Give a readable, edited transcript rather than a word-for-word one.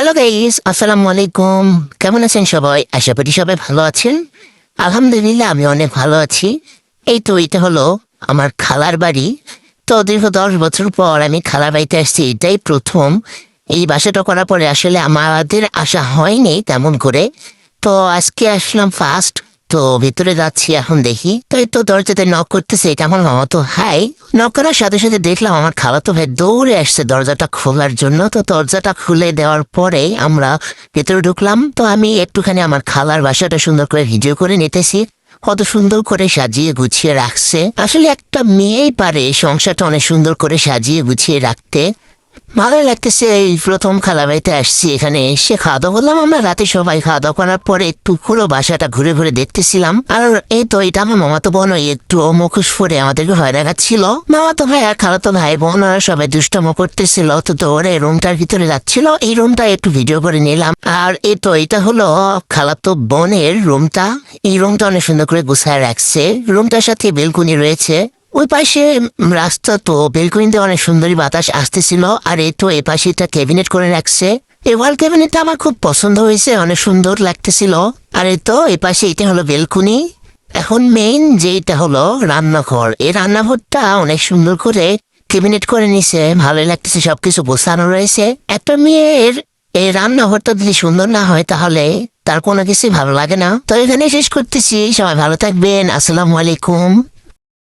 Hello guys, আসসালামু আলাইকুম। কেমন আছেন সবাই? আশা করি সবাই ভালো আছেন। আলহামদুলিল্লাহ আমি অনেক ভালো আছি। এই তো এটা হলো আমার খালার বাড়ি। তো দীর্ঘ 10 বছর পর আমি খালার বাড়িতে আসছি, এটাই প্রথম। এই বাসাটা করার পরে আসলে আমাদের আসা হয়নি তেমন করে। তো আজকে আসলাম ফার্স্ট। তো ভিতরে যাচ্ছি, এখন দেখি। তো এই তো দরজাতে নক করতেছে, এটা আমার মামা। তো হাই, নক করার সাথে সাথে দেখলাম আমার খালাতো ভাই দৌড়ে আসছে দরজাটা খোলার জন্য। তো দরজাটা খুলে দেওয়ার পরে আমরা ভেতরে ঢুকলাম। তো আমি একটুখানি আমার খালার বাসাটা সুন্দর করে ভিডিও করে নিতেছি। কত সুন্দর করে সাজিয়ে গুছিয়ে রাখছে। আসলে একটা মেয়েই পারে সংসারটা অনেক সুন্দর করে সাজিয়ে গুছিয়ে রাখতে। ভালো লাগতেছে। এই প্রথম খালাবাড়িতে আসছি, এখানে এসে খাওয়া দাওয়া করলাম। আমরা রাতে সবাই খাওয়া দাওয়া করার পরে একটু পুরো বাসাটা ঘুরে ঘুরে দেখতেছিলাম। আর এই তো এটা আমার মামাতো বোন একটু মুখোশ পরে আমাদেরকে ভয় দেখাচ্ছিল। মামাতো ভাই আর খালাতো ভাই বোন ওরা সবাই দুষ্টম করতেছিল। তো ওরা রুমটার ভিতরে যাচ্ছিল, এই রুমটা একটু ভিডিও করে নিলাম। আর এই তো এটা হলো খালাতো বোনের রুমটা। এই রুমটা অনেক সুন্দর করে গুছায় রাখছে। রুমটার সাথে বেলকুনি রয়েছে। ওই পাশে রাস্তা, তো বেলকনিতে অনেক সুন্দরী বাতাস আসতেছিল। আর এই তো এ পাশে একটা ক্যাবিনেট করে রাখছে। এই ওয়াল ক্যাবিনেটটা আমার খুব পছন্দ হয়েছে, অনেক সুন্দর লাগতেছিল। আর এই তো এ পাশে এটা হলো বেলকুনি। এখন মেইন যেটা হলো রান্নাঘর, এই রান্নাঘরটা অনেক সুন্দর করে ক্যাবিনেট করে নিছে, ভালোই লাগতেছে, সবকিছু গোছানো রয়েছে। একটা মেয়ের এই রান্নাঘরটা যদি সুন্দর না হয় তাহলে তার কোনো কিছুই ভালো লাগে না। তো এখানে শেষ করতেছি, সবাই ভালো থাকবেন, আসসালামু আলাইকুম।